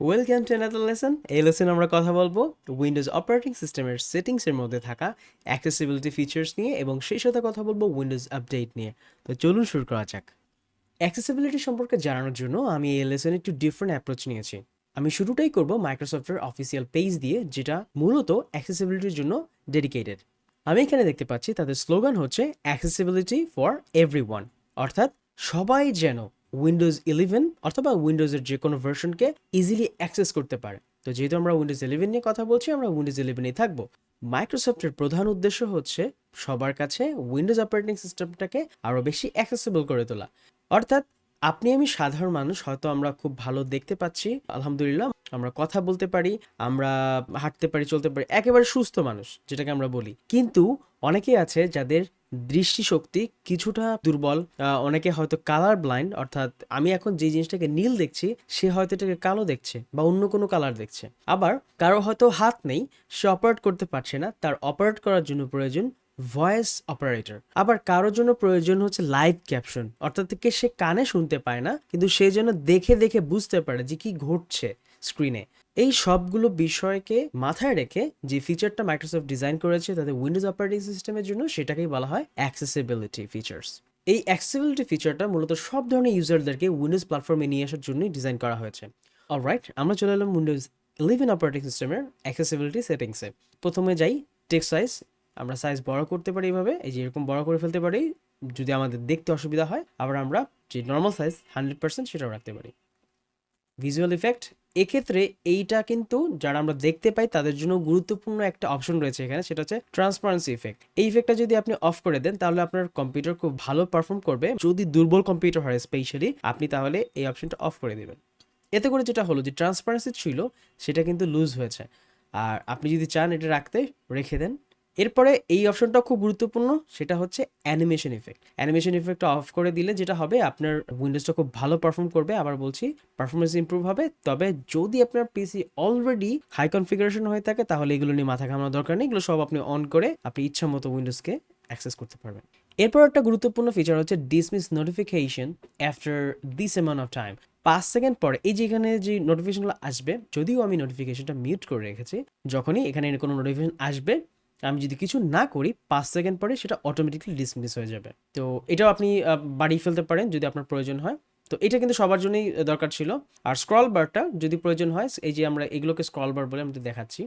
Welcome to another lesson. এই লেসনে আমরা কথা বলবো উইন্ডোজ অপারেটিং সিস্টেমের সেটিংসের মধ্যে থাকা অ্যাক্সেসিবিলিটি ফিচার্স নিয়ে এবং সেই সাথে কথা বলবো উইন্ডোজ আপডেট নিয়ে। তো চলুন শুরু করা যাক। অ্যাক্সেসিবিলিটি সম্পর্কে জানানোর জন্য আমি এই লেসনে একটু ডিফারেন্ট অ্যাপ্রোচ নিয়েছি। আমি শুরুটাই করব মাইক্রোসফটের অফিসিয়াল পেজ দিয়ে, যেটা মূলত অ্যাক্সেসিবিলিটির জন্য ডেডিকেটেড। আমি এখানে দেখতে পাচ্ছি তাদের স্লোগান হচ্ছে অ্যাক্সেসিবিলিটি ফর এভরিওয়ান, অর্থাৎ সবাই যেন উইন্ডোজ 11 অথবা উইন্ডোজের যে কোনো ভার্সনকে ইজিলি অ্যাক্সেস করতে পারে। তো যেহেতু আমরা উইন্ডোজ 11 নিয়ে কথা বলছি, আমরা উইন্ডোজ 11এই থাকবো। মাইক্রোসফটের প্রধান উদ্দেশ্য হচ্ছে সবার কাছে উইন্ডোজ অপারেটিং সিস্টেমটাকে আরও বেশি অ্যাক্সেসিবল করে তোলা। অর্থাৎ আপনি আমি সাধারণ মানুষ, হয়তো আমরা খুব ভালো দেখতে পাচ্ছি, আলহামদুলিল্লাহ, আমরা কথা বলতে পারি, আমরা হাঁটতে পারি, চলতে পারি, একেবারে সুস্থ মানুষ যেটাকে আমরা বলি। কিন্তু অনেকেই আছে যাদের দৃষ্টিশক্তি কিছুটা দুর্বল, অনেকে হয়তো কালার ব্লাইন্ড, অর্থাৎ আমি এখন যে জিনিসটাকে নীল দেখছি সে হয়তো এটাকে কালো দেখছে বা অন্য কোনো কালার দেখছে। আবার কারো হয়তো হাত নেই, সে অপারেট করতে পারছে না, তার অপারেট করার জন্য প্রয়োজন ভয়েস অপারেটর। আবার কারোর জন্য প্রয়োজন হচ্ছে লাইভ ক্যাপশন, অর্থাৎ সে কানে শুনতে পায় না কিন্তু সে যেন দেখে দেখে বুঝতে পারে যে কি ঘটছে স্ক্রিনে। এই সবগুলো বিষয়কে মাথায় রেখে যে ফিচারটা মাইক্রোসফট ডিজাইন করেছে তাদের উইন্ডোজ অপারেটিং সিস্টেমের জন্য, সেটাকেই বলা হয় অ্যাক্সেসিবিলিটি ফিচার্স। এই অ্যাক্সেসিবিলিটি ফিচারটা মূলত সব ধরনের ইউজারদেরকে উইন্ডোজ প্ল্যাটফর্মে নিয়ে আসার জন্যই ডিজাইন করা হয়েছে। অলরাইট, আমরা চলে এলাম উইন্ডোজ 11 অপারেটিং সিস্টেমের অ্যাক্সেসিবিলিটি সেটিংসে। প্রথমে যাই টেক্সট সাইজ। আমরা সাইজ বড় করতে পারি এইভাবে, এই যে এরকম বড় করে ফেলতে পারি যদি আমাদের দেখতে অসুবিধা হয়। আবার আমরা যে নর্মাল সাইজ 100% সেটাও রাখতে পারি। ভিজুয়াল ইফেক্ট, এক্ষেত্রে এইটা কিন্তু যারা আমরা দেখতে পাই তাদের জন্য গুরুত্বপূর্ণ একটা অপশন রয়েছে এখানে, সেটা হচ্ছে ট্রান্সপারেন্সি ইফেক্ট। এই ইফেক্টটা যদি আপনি অফ করে দেন তাহলে আপনার কম্পিউটার খুব ভালো পারফর্ম করবে। যদি দুর্বল কম্পিউটার হয় স্পেশালি, আপনি তাহলে এই অপশনটা অফ করে দিবেন। এতে করে যেটা হলো যে ট্রান্সপারেন্সি ছিল সেটা কিন্তু লুজ হয়েছে। আর আপনি যদি চান এটা রাখতে, রেখে দেন। এরপরে এই অপশনটা খুব গুরুত্বপূর্ণ, সেটা হচ্ছে অ্যানিমেশন ইফেক্ট। অ্যানিমেশন ইফেক্টটা অফ করে দিলে যেটা হবে, আপনার উইন্ডোজটা খুব ভালো পারফর্ম করবে। আবার বলছি, পারফরমেন্স ইমপ্রুভ হবে। তবে যদি আপনার পিসি অলরেডি হাই কনফিগারেশন হয়ে থাকে তাহলে এগুলো নিয়ে মাথা ঘামানোর দরকার নেই, এগুলো সব আপনি অন করে আপনি ইচ্ছা মতো উইন্ডোজকে অ্যাক্সেস করতে পারবেন। এরপর একটা গুরুত্বপূর্ণ ফিচার হচ্ছে dismiss notification after this amount of time. 5 second পরে এই যে এখানে যে নোটিফিকেশনগুলো আসবে, যদিও আমি নোটিফিকেশনটা মিউট করে রেখেছি, যখনই এখানে কোনো নোটিফিকেশন আসবে আমি যদি কিছু না করি 5 সেকেন্ড পরে সেটা অটোমেটিকলি ডিসমিস হয়ে যাবে। তো এটাও আপনি বাড়িয়ে ফেলতে পারেন যদি আপনার প্রয়োজন হয়। তো এটা কিন্তু সবার জন্যই দরকার ছিল। আর স্ক্রল বারটা যদি প্রয়োজন হয়, এই যে আমরা এগুলোকে স্ক্রল বার বলে আমি দেখাচ্ছি,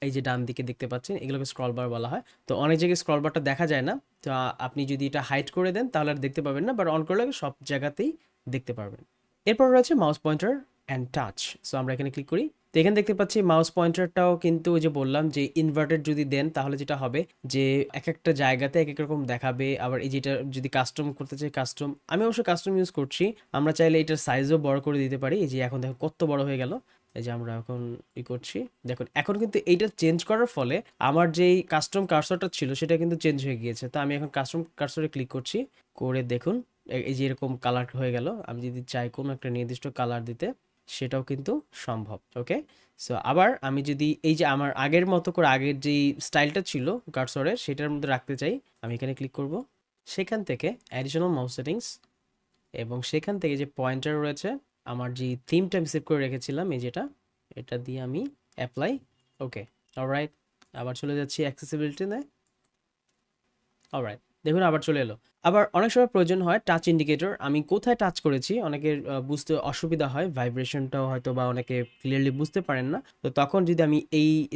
এই যে ডান দিকে দেখতে পাচ্ছেন এগুলোকে স্ক্রল বার বলা হয়। তো অনেক জায়গায় স্ক্রল বারটা দেখা যায় না, তো আপনি যদি এটা হাইড করে দেন তাহলে আর দেখতে পাবেন না, বাট অন করলে সব জায়গাতেই দেখতে পারবেন। এরপর রয়েছে mouse pointer and touch. So আমরা এখানে ক্লিক করি, তো এখানে দেখতে পাচ্ছি মাউস পয়েন্টারটাও কিন্তু ওই যে বললাম যে ইনভার্টেড যদি দেন তাহলে যেটা হবে যে এক একটা জায়গাতে এক এক রকম দেখাবে। আবার এই যেটা যদি কাস্টম করতে চাই, কাস্টম, আমি অবশ্য কাস্টম ইউজ করছি, আমরা চাইলে এটার সাইজও বড় করে দিতে পারি। এই যে এখন দেখো কত বড় হয়ে গেল। এই যে আমরা এখন ই করছি, দেখুন এখন কিন্তু এইটা চেঞ্জ করার ফলে আমার যেই কাস্টম কার্সরটা ছিল সেটা কিন্তু চেঞ্জ হয়ে গিয়েছে। তো আমি এখন কাস্টম কার্সরে ক্লিক করছি, করে দেখুন এই যে এরকম কালার হয়ে গেল। আমি যদি চাই কোনো একটা নির্দিষ্ট কালার দিতে সেটাও কিন্তু সম্ভব। ওকে, সো আবার আমি যদি এই যে আমার আগের মতো করে আগের যেই স্টাইলটা ছিল কার্সরের সেটার মধ্যে রাখতে চাই, আমি এখানে ক্লিক করব, সেখান থেকে অ্যাডিশনাল মাউস সেটিংস, এবং সেখান থেকে যে পয়েন্টার রয়েছে, আমার যে থিমটা আমি সেভ করে রেখেছিলাম এই যেটা, এটা দিয়ে আমি অ্যাপ্লাই। ওকে, অলরাইট, আবার চলে যাচ্ছি অ্যাক্সেসিবিলিটিতে। অলরাইট, দেখুন আবার চলে এলো। আবার অনেক সময় প্রয়োজন হয় টাচ ইন্ডিকেটর। আমি কোথায় টাচ করেছি অনেকের বুঝতে অসুবিধা হয়, ভাইব্রেশনটাও হয়তো বা অনেকে ক্লিয়ারলি বুঝতে পারেন না। তো তখন যদি আমি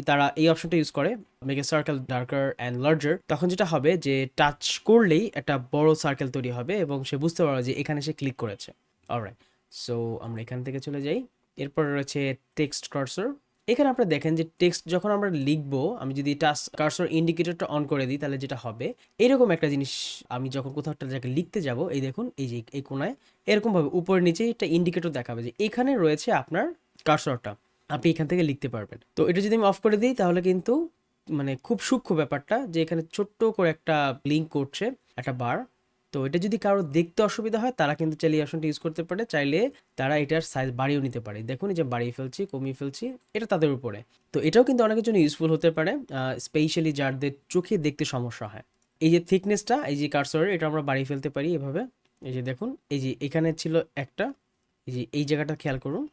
তারা এই অপশনটা ইউজ করে, make a circle darker and larger, তখন যেটা হবে যে টাচ করলেই একটা বড় সার্কেল তৈরি হবে এবং সে বুঝতে পারবে যে এখানে সে ক্লিক করেছে। অলরাইট, সো আমরা এখান থেকে চলে যাই। এরপর রয়েছে টেক্সট কার্সর। এখানে আপনারা দেখেন যে টেক্সট যখন আমরা লিখবো, আমি যদি টাচ কার্সর ইন্ডিকেটরটা অন করে দিই তাহলে যেটা হবে এরকম একটা জিনিস। আমি যখন কোথাও একটা জায়গায় লিখতে যাব, এই দেখুন এই যে এই কোনায় এরকম ভাবে উপরে নিচে একটা ইন্ডিকেটর দেখাবে যে এখানে রয়েছে আপনার কার্সরটা, আপনি এখান থেকে লিখতে পারবেন। তো এটা যদি আমি অফ করে দিই তাহলে কিন্তু মানে খুব সূক্ষ্ম ব্যাপারটা যে এখানে ছোট্ট করে একটা লিঙ্ক করছে একটা বার। তো এটা যদি কারো দেখতে অসুবিধা হয় তারা কিন্তু চাইলে এই অপশনটা ইউজ করতে পারে, চাইলে তারা এটার সাইজ বাড়িয়েও নিতে পারে। দেখুন এই যে বাড়িয়ে ফেলছি, কমিয়ে ফেলছি, এটা তাদের উপরে। তো এটাও কিন্তু অনেকের জন্য ইউজফুল হতে পারে, স্পেশালি যাদের চোখে দেখতে সমস্যা হয়। এই যে থিকনেসটা এই যে কার্সরের, এটা আমরা বাড়িয়ে ফেলতে পারি এভাবে। এই যে দেখুন এই যে এখানে ছিল একটা, এই যে এই জায়গাটা খেয়াল করুন,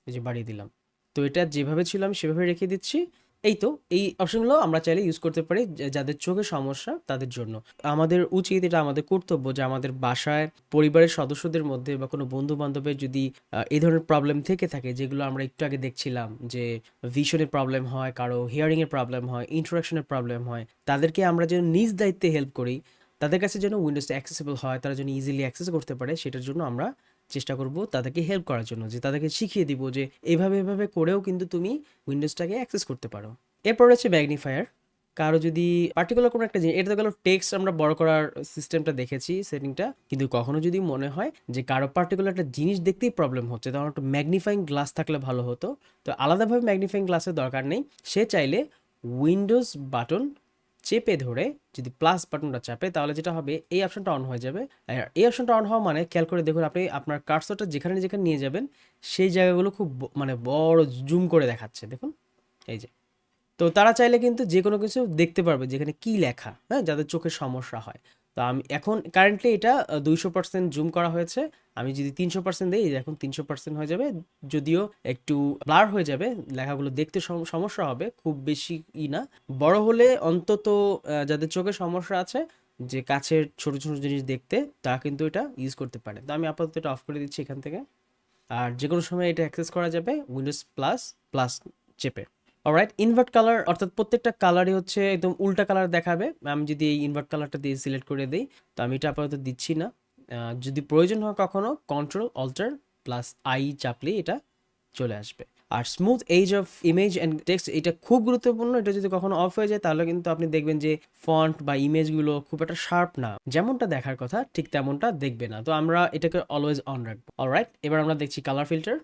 এই যে বাড়িয়ে দিলাম। তো এটা যেভাবে ছিল আমি সেভাবে রেখে দিচ্ছি। এই তো এই অপশনগুলো আমরা চাইলে ইউজ করতে পারি যাদের চোখের সমস্যা তাদের জন্য। আমাদের উচিত, এটা আমাদের কর্তব্য যে আমাদের বাসায় পরিবারের সদস্যদের মধ্যে বা কোনো বন্ধু বান্ধবের যদি এই ধরনের প্রবলেম থেকে থাকে, যেগুলো আমরা একটু আগে দেখছিলাম যে ভিশনের প্রবলেম হয়, কারো হিয়ারিং এর প্রবলেম হয়, ইন্টারাকশনের প্রবলেম হয়, তাদেরকে আমরা যেন নিজ দায়িত্বে হেল্প করি, তাদের কাছে যেন উইন্ডোজটা অ্যাক্সেসিবল হয়, তারা যেন ইজিলি অ্যাক্সেস করতে পারে, সেটার জন্য আমরা চেষ্টা করব তাদেরকে হেল্প করার জন্য, যে তাদেরকে শিখিয়ে দিব যে এভাবে এভাবে করেও কিন্তু তুমি উইন্ডোজটাকে অ্যাক্সেস করতে পারো। এরপর হচ্ছে ম্যাগনিফায়ার। কারো যদি পার্টিকুলার কোনো একটা জিনিস, এটা তো গেল টেক্সট আমরা বড় করার সিস্টেমটা দেখেছি, সেটিংটা, কিন্তু কখনো যদি মনে হয় যে কারো পার্টিকুলার একটা জিনিস দেখতেই প্রবলেম হচ্ছে, তখন একটু ম্যাগনিফাইং গ্লাস থাকলে ভালো হতো। তো আলাদাভাবে ম্যাগনিফাইং গ্লাসের দরকার নেই, সে চাইলে উইন্ডোজ বাটন চেপে ধরে যদি প্লাস বাটনটা চাপে, তাহলে যেটা হবে এই অপশনটা অন হয়ে যাবে। আর এই অপশনটা অন হওয়া মানে খেয়াল করে দেখুন, আপনি আপনার কার্সরটা যেখানে যেখানে নিয়ে যাবেন সেই জায়গাগুলো খুব মানে বড় জুম করে দেখাচ্ছে, দেখুন এই যে। তো তারা চাইলে কিন্তু যে কোনো কিছু দেখতে পারবে যেখানে কি লেখা, হ্যাঁ, যাদের চোখের সমস্যা হয়। তো আমি এখন কারেন্টলি এটা 200% জুম করা হয়েছে। আমি যদি 300% দিই, এখন 300% হয়ে যাবে, যদিও একটু ব্লার হয়ে যাবে, লেখাগুলো দেখতে সমস্যা হবে, খুব বেশি না। বড় হলে অন্তত যাদের চোখের সমস্যা আছে, যে কাছের ছোট ছোট জিনিস দেখতে, তারা কিন্তু এটা ইউজ করতে পারে। তো আমি আপাতত এটা অফ করে দিচ্ছি এখান থেকে। আর যে কোনো সময় এটা অ্যাক্সেস করা যাবে উইন্ডোজ প্লাস প্লাস চেপে। অলরাইট, ইনভার্ট কালার, অর্থাৎ প্রত্যেকটা কালারই হচ্ছে একদম উল্টা কালার দেখাবে। আমি যদি এই ইনভার্ট কালারটা দিয়ে সিলেক্ট করে দিই, তো আমি এটা আপাতত দিচ্ছি না। যদি প্রয়োজন হয় কখনো, কন্ট্রোল অল্টার প্লাস আই চাপলেই এটা চলে আসবে। আর smooth edge of image and text, এটা খুব গুরুত্বপূর্ণ। এটা যদি কখনো অফ হয়ে যায়, তাহলে কিন্তু আপনি দেখবেন যে ফন্ট বা ইমেজগুলো খুব একটা শার্প না, যেমনটা দেখার কথা ঠিক তেমনটা দেখবে না। তো আমরা এটাকে অলওয়েজ অন রাখবো। অলরাইট, এবার আমরা দেখছি কালার ফিল্টার।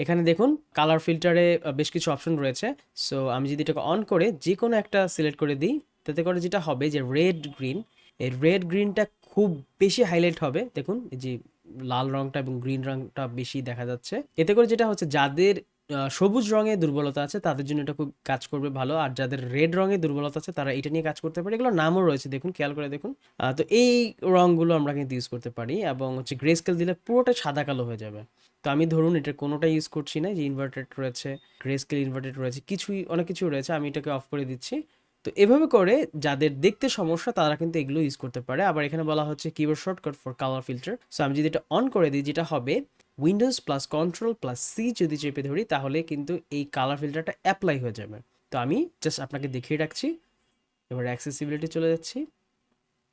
এখানে দেখুন কালার ফিল্টারে বেশ কিছু অপশন রয়েছে। সো আমি যদি এটাকে অন করে যে কোনো একটা সিলেক্ট করে দিই, তাতে করে যেটা হবে যে রেড গ্রিন, এই রেড গ্রিনটা খুব বেশি হাইলাইট হবে। দেখুন এই যে লাল রংটা এবং গ্রিন রংটা বেশি দেখা যাচ্ছে। এতে করে যেটা হচ্ছে, যাদের সবুজ রঙে দুর্বলতা আছে তাদের জন্য এটা খুব কাজ করবে ভালো, আর যাদের রেড রঙে দুর্বলতা আছে তারা এটা নিয়ে কাজ করতে পারে। এগুলো নামও রয়েছে, দেখুন খেয়াল করে দেখুন। তো এই রঙগুলো আমরা কিন্তু ইউজ করতে পারি, এবং হচ্ছে গ্রে স্কেল দিলে পুরোটা সাদা কালো হয়ে যাবে। তো আমি ধরুন এটা কোনোটা ইউজ করছি না, যে ইনভার্টেড রয়েছে, গ্রে স্কেল ইনভার্টেড রয়েছে, কিছুই অনেক কিছু রয়েছে, আমি এটাকে অফ করে দিচ্ছি। তো এভাবে করে যাদের দেখতে সমস্যা তারা কিন্তু এগুলো ইউজ করতে পারে। আবার এখানে বলা হচ্ছে keyboard shortcut for colour filter. So আমি যদি এটা অন করে দিই, যেটা হবে Windows plus control plus C যদি চেপে ধরি, তাহলে কিন্তু এই কালার ফিল্টারটা অ্যাপ্লাই হয়ে যাবে। তো আমি জাস্ট আপনাকে দেখিয়ে রাখছি। এবার অ্যাক্সেসিবিলিটি চলে যাচ্ছি।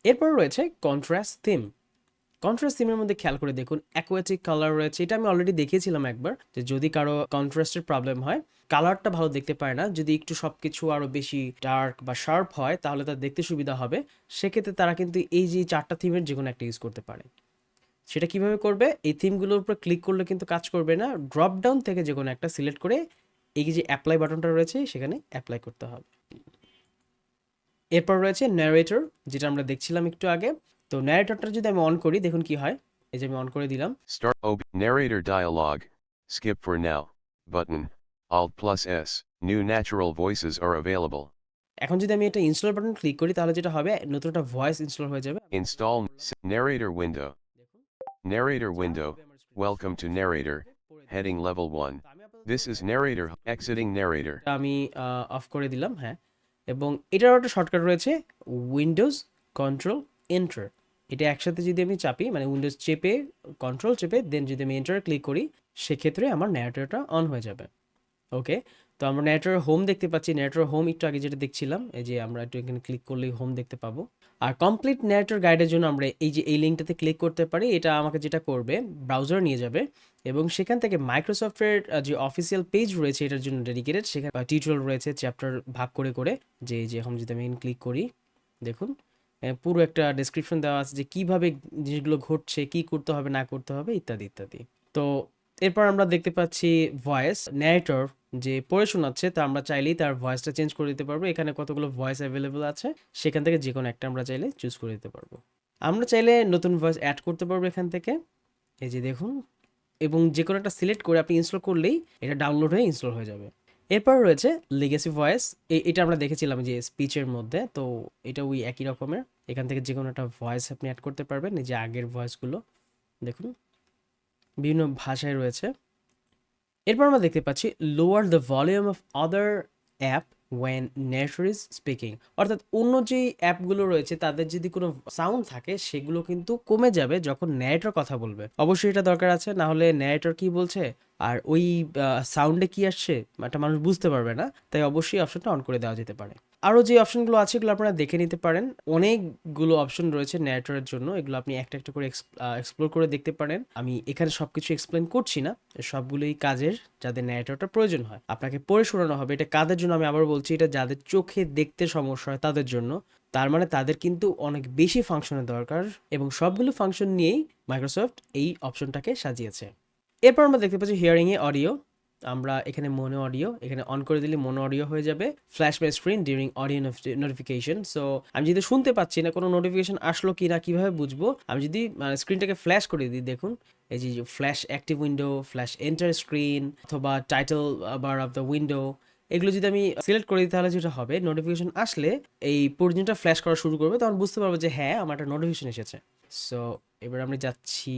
এরপর রয়েছে কন্ট্রাস্ট থিম। কন্ট্রাস্ট থিমের মধ্যে খেয়াল করে দেখুন অ্যাকোয়াটিক কালার রয়েছে। এটা আমি অলরেডি দেখিয়েছিলাম একবার, যে যদি কারো কন্ট্রাস্টের প্রবলেম হয়, কালারটা ভালো দেখতে পায় না, যদি একটু সবকিছু আরো বেশি ডার্ক বা শার্প হয় তাহলে তার দেখতে সুবিধা হবে। সেক্ষেত্রে তারা কিন্তু এই যে 4টা থিমের যে কোনো একটা ইউজ করতে পারে। সেটা কিভাবে করবে, এই থিমগুলোর উপর ক্লিক করলে কিন্তু কাজ করবে না, ড্রপ ডাউন থেকে যে কোনো একটা সিলেক্ট করে এই যে অ্যাপ্লাই বাটনটা রয়েছে সেখানে অ্যাপ্লাই করতে হবে। এরপর রয়েছে ন্যারেটর, যেটা আমরা দেখছিলাম একটু আগে। তো ন্যারেটরটা যদি আমি অন করি, দেখুন কি হয়। এই যে আমি অন করে দিলাম। Start narrator dialogue. Skip for now. Button. Alt plus S. New natural voices are available. এখন যদি আমি এটা ইনস্টল বাটন ক্লিক করি, তাহলে যেটা হবে নতুন একটা ভয়েস ইনস্টল হয়ে যাবে। Install narrator window. দেখুন Narrator চালু window. হবে আমার স্ক্রিনে। Welcome to narrator. পড়ে দিচ্ছি। Heading level 1. তো আমি আপাতত This is narrator. Exiting narrator. এটা আমি অফ করে দিলাম, হ্যাঁ। এবং এটারও একটা শর্টকাট রয়েছে, উইন্ডোজ কন্ট্রোল এন্টার। এটা একসাথে যদি আমি চাপি, মানে উইন্ডোজ চেপে কন্ট্রোল চেপে দেন যদি আমি এন্টার ক্লিক করি, সেক্ষেত্রে আমার ন্যারেটরটা অন হয়ে যাবে। ওকে, তো আমরা ন্যারেটর হোম দেখতে পাচ্ছি। ন্যারেটর হোম একটু আগে যেটা দেখছিলাম, এই যে আমরা একটু এখানে ক্লিক করলেই হোম দেখতে পাবো। আর কমপ্লিট ন্যারেটর গাইডের জন্য আমরা এই যে এই লিঙ্কটাতে ক্লিক করতে পারি। এটা আমাকে যেটা করবে, ব্রাউজার নিয়ে যাবে এবং সেখান থেকে মাইক্রোসফটের যে অফিসিয়াল পেজ রয়েছে এটার জন্য ডেডিকেটেড, সেখানে টিউটোরিয়াল রয়েছে চ্যাপ্টার ভাগ করে করে। যে যে এখন যদি আমি ক্লিক করি, দেখুন পুরো একটা ডেসক্রিপশন দেওয়া আছে যে কিভাবে জিনিসগুলো ঘটছে, কি করতে হবে না করতে হবে ইত্যাদি ইত্যাদি। তো এরপর আমরা দেখতে পাচ্ছি ভয়েস ন্যারেটর যে পড়ে শোনাচ্ছে, তা আমরা চাইলেই তার ভয়েসটা চেঞ্জ করে দিতে পারবো। এখানে কতগুলো ভয়েস অ্যাভেলেবল আছে, সেখান থেকে যে কোনো একটা আমরা চাইলে চুজ করে দিতে পারবো। আমরা চাইলে নতুন ভয়েস অ্যাড করতে পারবো এখান থেকে, এই যে দেখুন। এবং যে কোনো একটা সিলেক্ট করে আপনি ইনস্টল করলেই এটা ডাউনলোড হয়ে ইনস্টল হয়ে যাবে। এরপর রয়েছে লিগেসি ভয়েস। এটা আমরা দেখেছিলাম যে স্পিচের মধ্যে, তো এটা ওই একই রকমের। এখান থেকে যে কোনো একটা ভয়েস আপনি অ্যাড করতে পারবেন। এই যে আগের ভয়েসগুলো দেখুন বিভিন্ন ভাষায় রয়েছে। এরপর আমরা দেখতে পাচ্ছি lower the volume of other app when Narrator is speaking, অর্থাৎ অন্য যেই অ্যাপগুলো রয়েছে তাদের যদি কোনো সাউন্ড থাকে সেগুলো কিন্তু কমে যাবে যখন ন্যারেটর কথা বলবে। অবশ্যই এটা দরকার আছে, না হলে ন্যারেটর কি বলছে আর ওই সাউন্ডে কি আসছে একটা মানুষ বুঝতে পারবে না। তাই অবশ্যই অপশনটা অন করে দেওয়া যেতে পারে। আরও যে অপশনগুলো আছে এগুলো আপনারা দেখে নিতে পারেন, অনেকগুলো অপশন রয়েছে ন্যারেটরের জন্য, এগুলো আপনি একটা একটা করে এক্সপ্লোর করে দেখতে পারেন। আমি এখানে সবকিছু এক্সপ্লেন করছি না, সবগুলোই কাজের যাদের ন্যারেটরটা প্রয়োজন হয় আপনাকে পড়ে শোনানো হবে। এটা কাদের জন্য আমি আবার বলছি, এটা যাদের চোখে দেখতে সমস্যা হয় তাদের জন্য। তার মানে তাদের কিন্তু অনেক বেশি ফাংশনের দরকার, এবং সবগুলো ফাংশন নিয়েই মাইক্রোসফট এই অপশনটাকে সাজিয়েছে। এরপর আমরা দেখতে পাচ্ছি হিয়ারিংয়ে অডিও। আমরা এখানে মোনো অডিও এখানে অন করে দিলে মোনো অডিও হয়ে যাবে। ফ্ল্যাশ মাই screen during audio notification. So আমি যদি শুনতে পাচ্ছি না কোনো নোটিফিকেশন আসলো কি না কিভাবে বুঝবো, আমি যদি স্ক্রিনটাকে ফ্ল্যাশ করে দিই, দেখুন এই যে flash active window, flash enter screen অথবা title bar of the window, এগুলো যদি আমি সিলেক্ট করি তাহলে যেটা হবে, নোটিফিকেশন আসলে এই পর্যন্ত ফ্ল্যাশ করা শুরু করবে, তখন বুঝতে পারবো যে হ্যাঁ আমার একটা নোটিফিকেশন এসেছে। সো এবার আমরা যাচ্ছি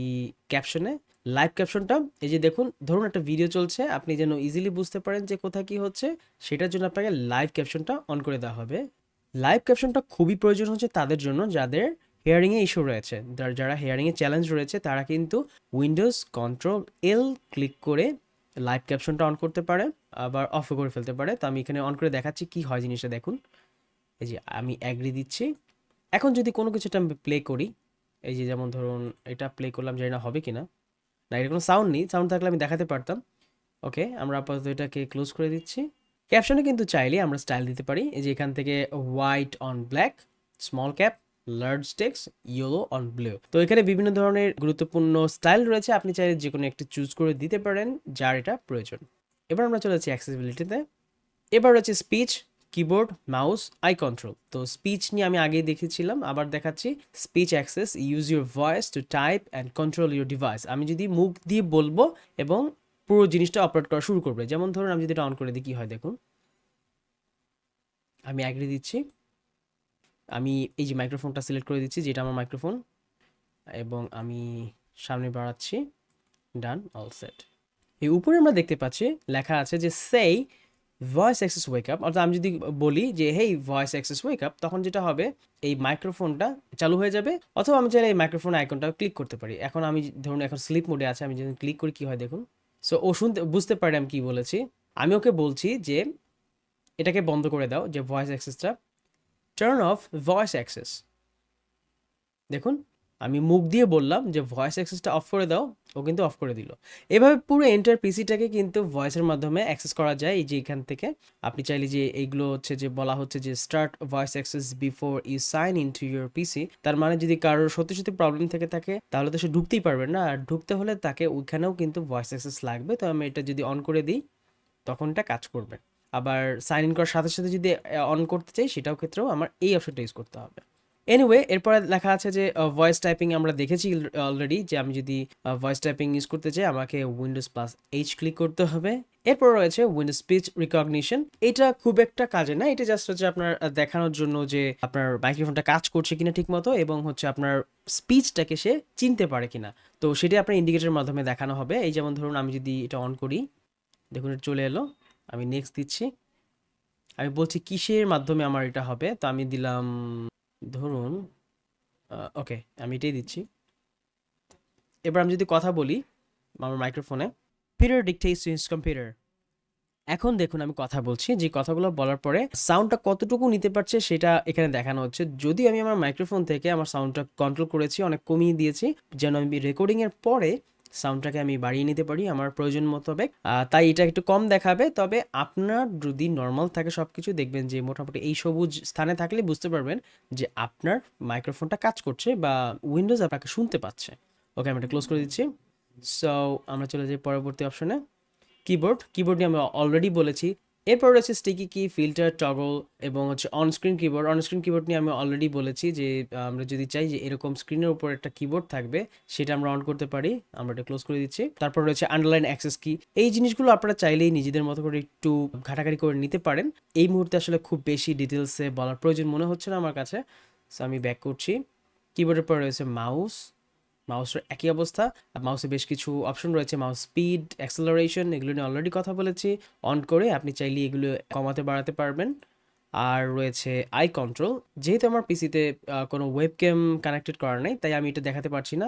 ক্যাপশনে। লাইভ ক্যাপশনটা এই যে দেখুন, ধরুন একটা ভিডিও চলছে, আপনি যেন ইজিলি বুঝতে পারেন যে কোথায় কি হচ্ছে, সেটার জন্য আপনাকে লাইভ ক্যাপশনটা অন করে দেওয়া হবে। লাইভ ক্যাপশনটা খুবই প্রয়োজন হচ্ছে তাদের জন্য যাদের হিয়ারিংয়ে ইস্যু রয়েছে, যারা হিয়ারিংয়ে চ্যালেঞ্জ রয়েছে তারা কিন্তু উইন্ডোজ কন্ট্রোল এল ক্লিক করে লাইভ ক্যাপশনটা অন করতে পারে, আবার অফ করে ফেলতে পারে। তো আমি এখানে অন করে দেখাচ্ছি কি হয় জিনিসটা দেখুন। এই যে আমি অ্যাগ্রি দিচ্ছি। এখন যদি কোনো কিছুটা আমি প্লে করি, এই যে যেমন ধরুন এটা প্লে করলাম, জানি না হবে কিনা, না এটা কোনো সাউন্ড নেই, সাউন্ড থাকলে আমি দেখাতে পারতাম। ওকে, আমরা আপাতত এটাকে ক্লোজ করে দিচ্ছি। ক্যাপশনে কিন্তু চাইলে আমরা স্টাইল দিতে পারি, এই যে এখান থেকে white on black, small cap, large text, yellow on blue. তো এখানে বিভিন্ন ধরনের গুরুত্বপূর্ণ স্টাইল রয়েছে, আপনি চাইলে যে কোনো একটি চুজ করে দিতে পারেন যার এটা প্রয়োজন। এবার আমরা চলে যাচ্ছি অ্যাক্সেসিবিলিটিতে। এবার হচ্ছে speech, keyboard, mouse, eye control. তো স্পিচ নিয়ে আমি আগেই দেখেছিলাম, আবার দেখাচ্ছি। Speech access, use your voice to type and control your device. আমি যদি মুখ দিয়ে বলবো এবং পুরো জিনিসটা অপারেট করা শুরু করবে। যেমন ধরুন আমি যদি এটা অন করে দিই কি হয় দেখুন। আমি অ্যাগ্রি দিচ্ছি, আমি এই যে মাইক্রোফোনটা সিলেক্ট করে দিচ্ছি যেটা আমার মাইক্রোফোন, এবং আমি সামনে বাড়াচ্ছি, ডান, অল সেট। এই উপরে আমরা দেখতে পাচ্ছি লেখা আছে যে সেই ভয়েস অ্যাক্সেস ওয়েক আপ, অর্থাৎ আমি যদি বলি যে হেই ভয়েস অ্যাক্সেস ওয়েক আপ, তখন যেটা হবে এই মাইক্রোফোনটা চালু হয়ে যাবে, অথবা আমি চাইলে এই মাইক্রোফোন আইকনটা ক্লিক করতে পারি। এখন আমি ধরুন এখন স্লিপ মোডে আছে, আমি যদি ক্লিক করি কি হয় দেখুন। সো ও শুনতে বুঝতে পারে আমি কি বলেছি। আমি ওকে বলছি যে এটাকে বন্ধ করে দাও, যে ভয়েস অ্যাক্সেসটা, টার্ন অফ ভয়েস অ্যাক্সেস। দেখুন আমি মুখ দিয়ে বললাম যে ভয়েস অ্যাক্সেসটা অফ করে দাও, ও কিন্তু অফ করে দিল। এভাবে পুরো এন্টার পিসিটাকে কিন্তু ভয়েসের মাধ্যমে অ্যাক্সেস করা যায়। এই যে এখান থেকে আপনি চাইলে যে এইগুলো হচ্ছে যে বলা হচ্ছে যে start voice access before you sign in to your PC, তার মানে যদি কারোর সত্যি সত্যি প্রবলেম থেকে থাকে তাহলে তো সে ঢুকতেই পারবে না, আর ঢুকতে হলে তাকে ওইখানেও কিন্তু ভয়েস অ্যাক্সেস লাগবে। তো আমি এটা যদি অন করে দিই তখন এটা কাজ করবে। আবার সাইন ইন করার সাথে সাথে যদি অন করতে চাই সেটাও ক্ষেত্রেও আমার এই অপশনটা ইউজ করতে হবে। এনিওয়ে, এরপরে লেখা আছে যে ভয়েস টাইপিং আমরা দেখেছি অলরেডি, যে আমি যদি ভয়েস টাইপিং ইউজ করতে চাই আমাকে উইন্ডোজ প্লাস এইচ ক্লিক করতে হবে। এরপর রয়েছে উইন্ডোজ স্পিচ রিকগনিশন। এটা খুব একটা কাজে না, এটা জাস্ট হচ্ছে আপনার দেখানোর জন্য যে আপনার মাইক্রোফোনটা কাজ করছে কিনা ঠিক মতো, এবং হচ্ছে আপনার স্পিচটাকে সে চিনতে পারে কিনা। তো সেটা আপনার ইন্ডিকেটরের মাধ্যমে দেখানো হবে। এই যেমন ধরুন আমি যদি এটা অন করি, দেখুন এটা চলে এলো, আমি নেক্সট দিচ্ছি। আমি বলছি কিসের মাধ্যমে আমার এটা হবে, তো আমি দিলাম ধরুন ওকে, আমি এটাই দিচ্ছি। এবার আমি যদি কথা বলি আমার মাইক্রোফোনে, computer dictates to his computer. এখন দেখুন আমি কথা বলছি, যে কথাগুলো বলার পরে সাউন্ডটা কতটুকু নিতে পারছে সেটা এখানে দেখানো হচ্ছে। যদি আমি আমার মাইক্রোফোন থেকে আমার সাউন্ডটা কন্ট্রোল করেছি, অনেক কমিয়ে দিয়েছি, যেন আমি রেকর্ডিংয়ের পরে সাউন্ডটাকে আমি বাড়িয়ে নিতে পারি আমার প্রয়োজন মোতাবেক। তাই এটা একটু কম দেখাবে, তবে আপনার যদি নর্মাল থাকে সব কিছু, দেখবেন যে মোটামুটি এই সবুজ স্থানে থাকলে বুঝতে পারবেন যে আপনার মাইক্রোফোনটা কাজ করছে বা উইন্ডোজ আপনাকে শুনতে পাচ্ছে। ওকে, আমি এটা ক্লোজ করে দিচ্ছি। সো আমরা চলে যাই পরবর্তী অপশনে, কিবোর্ড নিয়ে আমি অলরেডি বলেছি। এরপর রয়েছে স্টিকি কি, ফিল্টার, টগল এবং হচ্ছে অনস্ক্রিন কিবোর্ড নিয়ে আমি অলরেডি বলেছি যে আমরা যদি চাই যে এরকম স্ক্রিনের উপর একটা কিবোর্ড থাকবে, সেটা আমরা অন করতে পারি। আমরা এটা ক্লোজ করে দিচ্ছি। তারপর রয়েছে আন্ডারলাইন অ্যাক্সেস কি। এই জিনিসগুলো আপনারা চাইলেই নিজেদের মতো করে একটু ঘাটাঘাটি করে নিতে পারেন। এই মুহূর্তে আসলে খুব বেশি ডিটেলসে বলার প্রয়োজন মনে হচ্ছে না আমার কাছে। সো আমি ব্যাক করছি। কিবোর্ডের পর রয়েছে মাউস, মাউসের একই অবস্থা। মাউসে বেশ কিছু অপশন রয়েছে, মাউস স্পিড, অ্যাক্সেলারেশন, এগুলো নিয়ে অলরেডি কথা বলেছি। অন করে আপনি চাইলে এগুলো কমাতে বাড়াতে পারবেন। আর রয়েছে আই কন্ট্রোল। যেহেতু আমার পিসিতে কোনো ওয়েবক্যাম কানেক্টেড করা নেই, তাই আমি এটা দেখাতে পারছি না।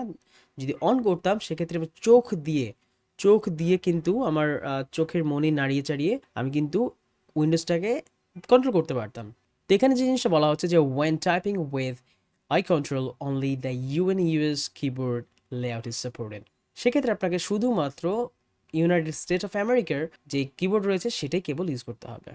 যদি অন করতাম সেক্ষেত্রে আমি চোখ দিয়ে কিন্তু আমার চোখের মনি নাড়িয়ে চাড়িয়ে আমি কিন্তু উইন্ডোজটাকে কন্ট্রোল করতে পারতাম। তো এখানে যে জিনিসটা বলা হচ্ছে যে when typing with eye control only the US keyboard layout is supported. সেক্ষেত্রে আপনাকে শুধুমাত্র ইউনাইটেড স্টেটস অফ আমেরিকার যে কিবোর্ড রয়েছে সেটাই কেবল ইউজ করতে হবে।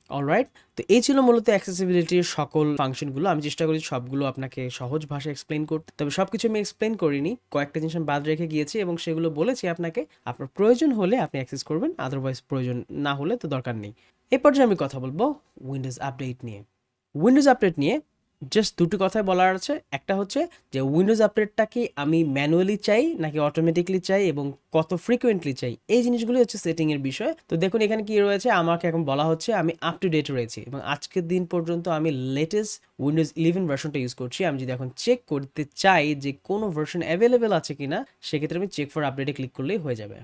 অলরাইট, তো এই ছিল মূলত অ্যাক্সেসিবিলিটির সকল ফাংশনগুলো। আমি চেষ্টা করি সবগুলো আপনাকে সহজ ভাষায় এক্সপ্লেন করতে, তবে সব কিছু আমি এক্সপ্লেন করিনি, কয়েকটা জিনিস আমি বাদ রেখে গিয়েছি এবং সেগুলো বলেছি আপনাকে। আপনার প্রয়োজন হলে আপনি অ্যাক্সেস করবেন, আদারওয়াইজ প্রয়োজন না হলে তো দরকার নেই। এই পর্যায়ে আমি কথা বলবো উইন্ডোজ আপডেট নিয়ে। উইন্ডোজ আপডেট নিয়ে জাস্ট দুটি কথাই বলার আছে। একটা হচ্ছে যে উইন্ডোজ আপডেটটা কি আমি ম্যানুয়ালি চাই নাকি অটোমেটিকলি চাই এবং কত ফ্রিকোয়েন্টলি চাই, এই জিনিসগুলো হচ্ছে সেটিংয়ের বিষয়। তো দেখুন এখানে কি রয়েছে, আমাকে এখন বলা হচ্ছে আমি আপ টু ডেট রয়েছি এবং আজকের দিন পর্যন্ত আমি লেটেস্ট উইন্ডোজ 11 ভার্সনটা ইউজ করছি। আমি যদি এখন চেক করতে চাই যে কোনো ভার্সন অ্যাভেলেবেল আছে কিনা, সেক্ষেত্রে আমি চেক ফর আপডেটে ক্লিক করলেই হয়ে যাবে।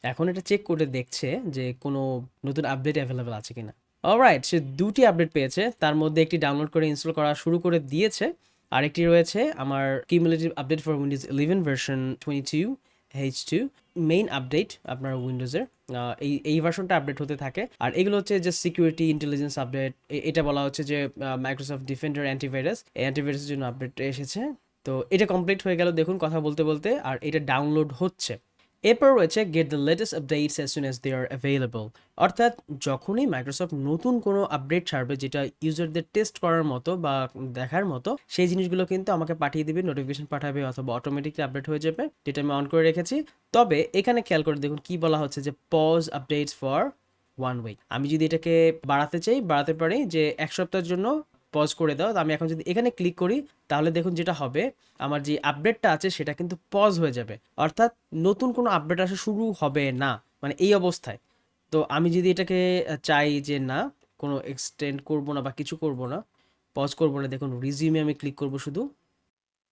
এখন এটা চেক করে দেখছে যে কোনো নতুন আপডেট অ্যাভেলেবেল আছে কিনা। অলরাইট, সে দুটি আপডেট পেয়েছে, তার মধ্যে একটি ডাউনলোড করে ইনস্টল করা শুরু করে দিয়েছে, আরেকটি রয়েছে আমার cumulative update for Windows 11 version 22 H2 main update আপনার উইন্ডোজের। এই ভার্সনটা আপডেট হতে থাকে। আর এগুলো হচ্ছে যে সিকিউরিটি ইন্টেলিজেন্স আপডেট, এটা বলা হচ্ছে যে মাইক্রোসফট ডিফেন্ডার অ্যান্টিভাইরাস, এই অ্যান্টিভাইরাসের জন্য আপডেট এসেছে। তো এটা কমপ্লিট হয়ে গেল দেখুন কথা বলতে বলতে, আর এটা ডাউনলোড হচ্ছে। এরপর রয়েছে get the latest updates as soon as they are available. অর্থাৎ যখনই মাইক্রোসফট নতুন কোনো আপডেট ছাড়বে যেটা ইউজারদের টেস্ট করার মতো বা দেখার মতো, সেই জিনিসগুলো কিন্তু আমাকে পাঠিয়ে দিবে, নোটিফিকেশন পাঠাবে অথবা অটোমেটিকলি আপডেট হয়ে যাবে, যেটা আমি অন করে রেখেছি। তবে এখানে খেয়াল করে দেখুন কি বলা হচ্ছে যে পজ আপডেটস ফর 1 উইক। আমি যদি এটাকে বাড়াতে চাই বাড়াতে পারি যে 1 সপ্তাহের জন্য পজ করে দাও। তো আমি এখন যদি এখানে ক্লিক করি তাহলে দেখুন যেটা হবে, আমার যে আপডেটটা আছে সেটা কিন্তু পজ হয়ে যাবে, অর্থাৎ নতুন কোনো আপডেট আসা শুরু হবে না, মানে এই অবস্থায়। তো আমি যদি এটাকে চাই যে না কোনো এক্সটেন্ড করব না বা কিছু করব না, পজ করব না, দেখুন রিজিউমে আমি ক্লিক করব শুধু।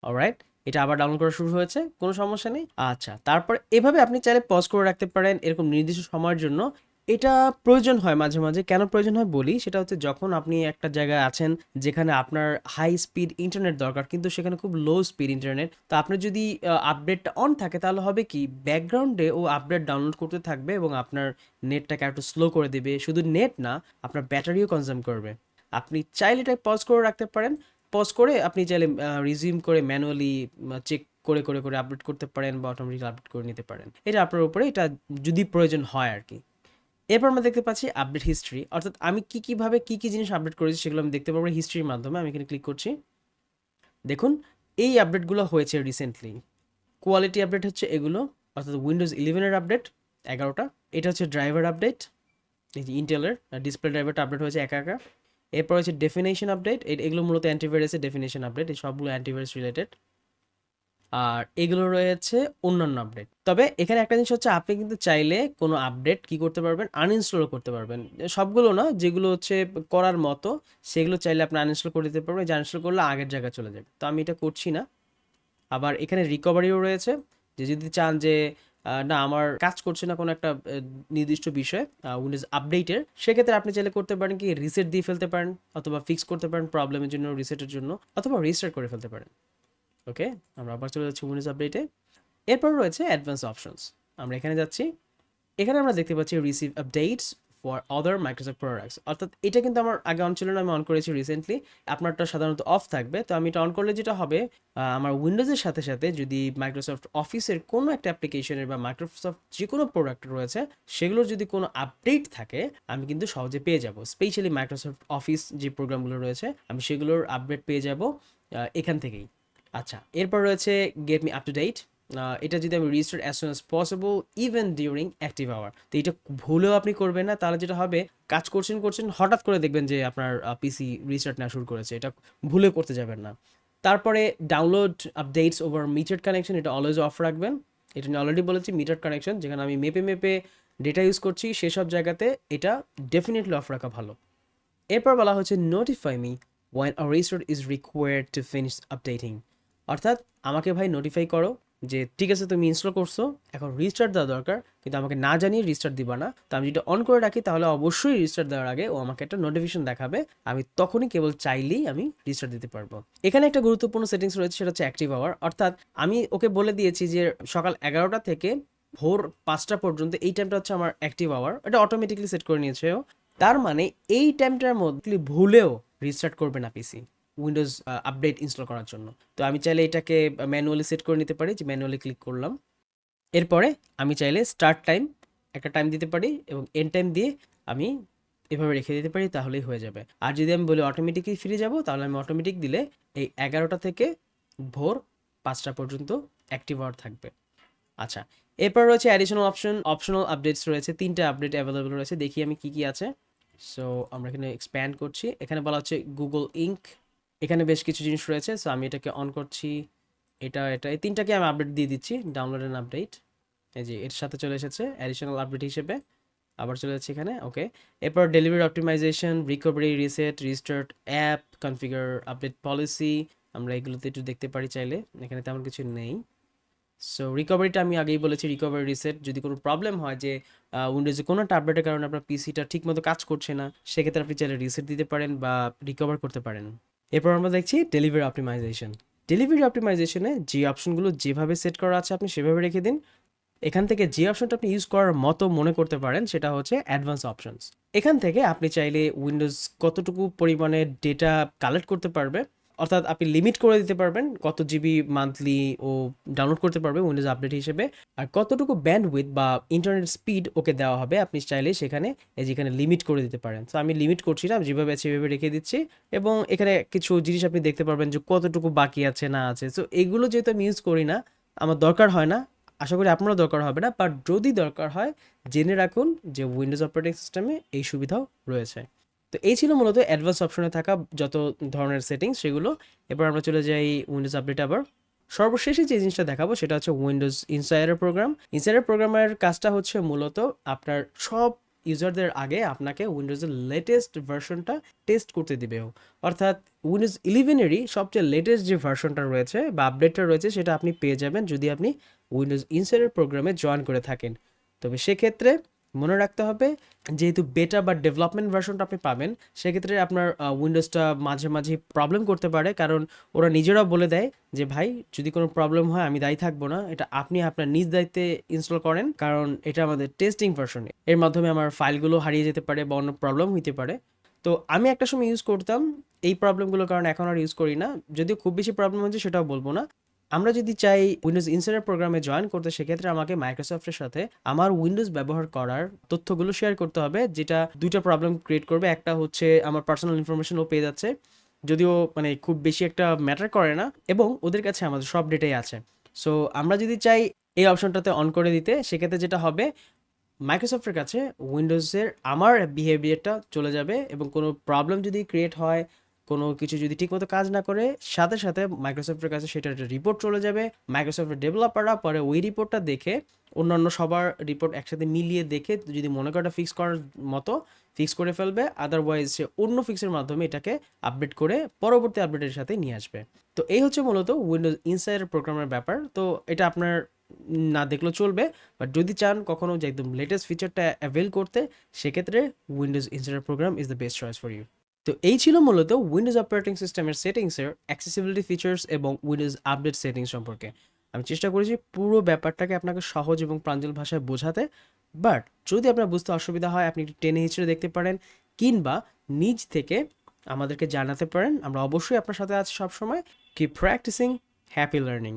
অলরাইট, এটা আবার ডাউনলোড করা শুরু হয়েছে, কোনো সমস্যা নেই। আচ্ছা, তারপর এভাবে আপনি চাইলে পজ করে রাখতে পারেন এরকম নির্দিষ্ট সময়ের জন্য। এটা প্রয়োজন হয় মাঝে মাঝে। কেন প্রয়োজন হয় বলি, সেটা হচ্ছে যখন আপনি একটা জায়গায় আছেন যেখানে আপনার হাই স্পিড ইন্টারনেট দরকার কিন্তু সেখানে খুব লো স্পিড ইন্টারনেট, তো আপনার যদি আপডেটটা অন থাকে তাহলে হবে কি ব্যাকগ্রাউন্ডে ও আপডেট ডাউনলোড করতে থাকবে এবং আপনার নেটটাকে একটু স্লো করে দেবে। শুধু নেট না, আপনার ব্যাটারিও কনজিউম করবে। আপনি চাইলে এটা পজ করে রাখতে পারেন। পজ করে আপনি চাইলে রিজিউম করে ম্যানুয়ালি চেক করে করে করে আপডেট করতে পারেন বা অটোমেটিক আপডেট করে নিতে পারেন, এটা আপনার উপরে, এটা যদি প্রয়োজন হয় আর কি। এরপর আমরা দেখতে পাচ্ছি আপডেট হিস্ট্রি, অর্থাৎ আমি কীভাবে কী কী জিনিস আপডেট করেছি সেগুলো আমি দেখতে পাবো হিস্ট্রির মাধ্যমে। আমি এখানে ক্লিক করছি, দেখুন এই আপডেটগুলো হয়েছে রিসেন্টলি। কোয়ালিটি আপডেট হচ্ছে এগুলো, অর্থাৎ উইন্ডোজ 11-এর আপডেট 11টা। এটা হচ্ছে ড্রাইভার আপডেট, এই যে ইন্টেলের ডিসপ্লে ড্রাইভারটা আপডেট হয়েছে একা একা। এরপর হচ্ছে ডেফিনেশন আপডেট, এগুলো মূলত অ্যান্টিভাইরাসের ডেফিনেশন আপডেট, এই সবগুলো অ্যান্টিভাইরাস রিলেটেড। আর এগুলো রয়েছে অন্যান্য আপডেট। তবে এখানে একটা জিনিস হচ্ছে আপনি কিন্তু চাইলে কোনো আপডেট কি করতে পারবেন, আনইনস্টল করতে পারবেন। সবগুলো না, যেগুলো হচ্ছে করার মতো সেগুলো চাইলে আপনি আনইনস্টল করে দিতে পারবেন, যে আনইনস্টল করলে আগের জায়গায় চলে যাবে। তো আমি এটা করছি না। আবার এখানে রিকভারিও রয়েছে, যে যদি চান যে না আমার কাজ করছে না কোনো একটা নির্দিষ্ট বিষয় উইন্ডোজ আপডেটের, সেক্ষেত্রে আপনি চাইলে করতে পারেন কি রিসেট দিয়ে ফেলতে পারেন অথবা ফিক্স করতে পারেন প্রবলেমের জন্য, রিসেটের জন্য, অথবা রিস্টার্ট করে ফেলতে পারেন। ওকে, আমরা আবার চলে যাচ্ছি উইন্ডোজ আপডেটে। এরপর রয়েছে অ্যাডভান্স অপশনস, আমরা এখানে যাচ্ছি। এখানে আমরা দেখতে পাচ্ছি receive updates for other Microsoft products, অর্থাৎ এটা কিন্তু আমার আগে অন ছিল না, আমি অন করেছি রিসেন্টলি। আপনারটা সাধারণত অফ থাকবে। তো আমি এটা অন করলে যেটা হবে, আমার উইন্ডোজের সাথে সাথে যদি মাইক্রোসফট অফিসের কোনো একটা অ্যাপ্লিকেশনের বা মাইক্রোসফট যে কোনো প্রোডাক্ট রয়েছে সেগুলোর যদি কোনো আপডেট থাকে আমি কিন্তু সহজে পেয়ে যাব। স্পেশালি মাইক্রোসফট অফিস যে প্রোগ্রামগুলো রয়েছে আমি সেগুলোর আপডেট পেয়ে যাব এখান থেকেই। আচ্ছা, এরপর রয়েছে get me up to date. এটা যদি আমি restart as soon as possible even during active hour. তো এটা ভুলেও আপনি করবেন না, তাহলে যেটা হবে কাজ করছেন হঠাৎ করে দেখবেন যে আপনার পিসি রিস্টার্ট নেওয়া শুরু করেছে, এটা ভুলে করতে যাবেন না। তারপরে download updates over metre connection, এটা অলওয়েজ অফ রাখবেন। এটা নিয়ে অলরেডি বলেছি, মিটার কানেকশন যেখানে আমি মেপে ডেটা ইউজ করছি সেসব জায়গাতে এটা ডেফিনেটলি অফ রাখা ভালো। এরপর বলা হচ্ছে notify me when a restart is required to finish updating, অর্থাৎ আমাকে ভাই নোটিফাই করো যে ঠিক আছে তুমি ইনস্টল করছো, এখন রিস্টার্ট দেওয়া দরকার, কিন্তু আমাকে না জানিয়ে রিস্টার্ট দিবা না। তো আমি যদি অন করে রাখি তাহলে অবশ্যই রিস্টার্ট দেওয়ার আগে ও আমাকে একটা নোটিফিকেশন দেখাবে, আমি তখনই কেবল চাইলেই আমি রিস্টার্ট দিতে পারবো। এখানে একটা গুরুত্বপূর্ণ সেটিংস রয়েছে, সেটা হচ্ছে অ্যাক্টিভ আওয়ার। অর্থাৎ আমি ওকে বলে দিয়েছি যে সকাল 11টা থেকে ভোর 5টা পর্যন্ত এই টাইমটা হচ্ছে আমার অ্যাক্টিভ আওয়ার, এটা অটোমেটিকলি সেট করে নিয়েছে ও। তার মানে এই টাইমটার মধ্যে ভুলেও রিস্টার্ট করবে না পিসি উইন্ডোজ আপডেট ইনস্টল করার জন্য। তো আমি চাইলে এটাকে ম্যানুয়ালি সেট করে নিতে পারি, যে ম্যানুয়ালি ক্লিক করলাম। এরপরে আমি চাইলে স্টার্ট টাইম একটা টাইম দিতে পারি এবং এন্ড টাইম দিয়ে আমি এভাবে রেখে দিতে পারি, তাহলেই হয়ে যাবে। আর যদি আমি বলি অটোমেটিকই ফিরে যাব, তাহলে আমি অটোমেটিক দিলে এই 11টা থেকে ভোর 5টা পর্যন্ত অ্যাক্টিভ আওয়ার থাকবে। আচ্ছা, এরপর রয়েছে অ্যাডিশনাল অপশনাল আপডেটস রয়েছে, 3টা আপডেট অ্যাভেলেবল রয়েছে। দেখি আমি কি কি আছে। সো আমরা এখানে এক্সপ্যান্ড করছি, এখানে বলা হচ্ছে গুগল ইঙ্ক, এখানে বেশ কিছু জিনিস রয়েছে। সো আমি এটাকে অন করছি, এটা এই 3টাকে আমি আপডেট দিয়ে দিচ্ছি, ডাউনলোড অ্যান্ড আপডেট। এই যে এর সাথে চলে এসেছে অ্যাডিশনাল আপডেট হিসেবে, আবার চলে যাচ্ছে এখানে। ওকে, এরপর delivery optimisation, recovery, reset, restart, app configure, update policy, আমরা এগুলোতে একটু দেখতে পারি চাইলে, এখানে তেমন কিছু নেই। সো রিকভারিটা আমি আগেই বলেছি, রিকভারি রিসেট, যদি কোনো প্রবলেম হয় যে উইন্ডোজে কোনো একটা আপডেটের কারণে আপনার পিসিটা ঠিকমতো কাজ করছে না, সেক্ষেত্রে আপনি চাইলে রিসেট দিতে পারেন বা রিকভার করতে পারেন। এরপর আমরা দেখছি ডেলিভারি অপটিমাইজেশন। ডেলিভারি অপটিমাইজেশনে যে অপশনগুলো যেভাবে সেট করা আছে আপনি সেভাবে রেখে দিন। এখান থেকে যে অপশনটা আপনি ইউজ করার মতো মনে করতে পারেন সেটা হচ্ছে অ্যাডভান্স অপশনস। এখান থেকে আপনি চাইলে উইন্ডোজ কতটুকু পরিমাণে ডেটা কালেক্ট করতে পারবে, অর্থাৎ আপনি লিমিট করে দিতে পারবেন কত জিবি মান্থলি ও ডাউনলোড করতে পারবে উইন্ডোজ আপডেট হিসেবে, আর কতটুকু ব্যান্ডউইথ বা ইন্টারনেট স্পিড ওকে দেওয়া হবে আপনি চাইলে সেখানে যেখানে লিমিট করে দিতে পারেন। তো আমি লিমিট করছি না, যেভাবে আছে সেভাবে রেখে দিচ্ছি। এবং এখানে কিছু জিনিস আপনি দেখতে পারবেন যে কতটুকু বাকি আছে না আছে। সো এগুলো যেহেতু আমি ইউজ করি না, আমার দরকার হয় না, আশা করি আপনারও দরকার হবে না, বাট যদি দরকার হয় জেনে রাখুন যে উইন্ডোজ অপারেটিং সিস্টেমে এই সুবিধাও রয়েছে। তো এই ছিল মূলত অ্যাডভান্স অপশনে থাকা যত ধরনের সেটিংস সেগুলো। এবার আমরা চলে যাই উইন্ডোজ আপডেট। আবার সর্বশেষে যে জিনিসটা দেখাবো সেটা হচ্ছে উইন্ডোজ ইনসাইডার প্রোগ্রাম। ইনসাইডার প্রোগ্রামের কাজটা হচ্ছে মূলত আপনার সব ইউজারদের আগে আপনাকে উইন্ডোজের লেটেস্ট ভার্সনটা টেস্ট করতে দিবে। অর্থাৎ উইন্ডোজ 11-এরই সবচেয়ে লেটেস্ট যে ভার্সনটা রয়েছে বা আপডেটটা রয়েছে সেটা আপনি পেয়ে যাবেন যদি আপনি উইন্ডোজ ইনসাইডার প্রোগ্রামে জয়েন করে থাকেন। তবে সেক্ষেত্রে মনে রাখতে হবে, যেহেতু বেটা বা ডেভেলপমেন্ট ভার্সনটা আপনি পাবেন, সেক্ষেত্রে আপনার উইন্ডোজটা মাঝে মাঝে প্রবলেম করতে পারে, কারণ ওরা নিজেরাও বলে দেয় যে ভাই যদি কোনো প্রবলেম হয় আমি দায়ী থাকবো না, এটা আপনি আপনার নিজ দায়িত্বে ইনস্টল করেন, কারণ এটা আমাদের টেস্টিং ভার্সন, এর মাধ্যমে আমার ফাইলগুলো হারিয়ে যেতে পারে বা অন্য প্রবলেম হইতে পারে। তো আমি একটা সময় ইউজ করতাম এই প্রবলেমগুলোর কারণে, এখন আর ইউজ করি না। যদিও খুব বেশি প্রবলেম হচ্ছে সেটাও বলবো না। আমরা যদি চাই উইন্ডোজ ইনসাইডার প্রোগ্রামে জয়েন করতে, সেক্ষেত্রে আমাকে মাইক্রোসফটের সাথে আমার উইন্ডোজ ব্যবহার করার তথ্যগুলো শেয়ার করতে হবে, যেটা দুইটা প্রবলেম ক্রিয়েট করবে। একটা হচ্ছে আমার পার্সোনাল ইনফরমেশনও পেয়ে যাচ্ছে, যদিও মানে খুব বেশি একটা ম্যাটার করে না, এবং ওদের কাছে আমাদের সব ডেটাই আছে। সো আমরা যদি চাই এই অপশনটাতে অন করে দিতে, সেক্ষেত্রে যেটা হবে মাইক্রোসফটের কাছে উইন্ডোজের আমার বিহেভিয়ারটা চলে যাবে, এবং কোনো প্রবলেম যদি ক্রিয়েট হয়, কোনো কিছু যদি ঠিকমতো কাজ না করে, সাথে সাথে মাইক্রোসফটের কাছে সেটার একটা রিপোর্ট চলে যাবে। মাইক্রোসফটের ডেভেলপাররা পরে ওই রিপোর্টটা দেখে অন্যান্য সবার রিপোর্ট একসাথে মিলিয়ে দেখে যদি মনে করে ফিক্স করার মতো ফিক্স করে ফেলবে, আদারওয়াইজ সে অন্য ফিক্সের মাধ্যমে এটাকে আপডেট করে পরবর্তী আপডেটের সাথে নিয়ে আসবে। তো এই হচ্ছে মূলত উইন্ডোজ ইনসাইডার প্রোগ্রামের ব্যাপার। তো এটা আপনার না দেখলেও চলবে, বাট যদি চান কখনো যে একদম লেটেস্ট ফিচারটা অ্যাভেল করতে, সেক্ষেত্রে Windows Insider Program is the best choice for you. তো এই ছিল মূলত উইন্ডোজ অপারেটিং সিস্টেমের সেটিংসের অ্যাক্সেসিবিলিটি ফিচার্স এবং উইন্ডোজ আপডেট সেটিংস সম্পর্কে। আমি চেষ্টা করেছি পুরো ব্যাপারটাকে আপনাকে সহজ এবং প্রাঞ্জল ভাষায় বোঝাতে, বাট যদি আপনার বুঝতে অসুবিধা হয় আপনি একটু টেনে হিচড়ে দেখতে পারেন, কিংবা নিজ থেকে আমাদেরকে জানাতে পারেন। আমরা অবশ্যই আপনার সাথে আছি সবসময়। Keep practising, happy learning.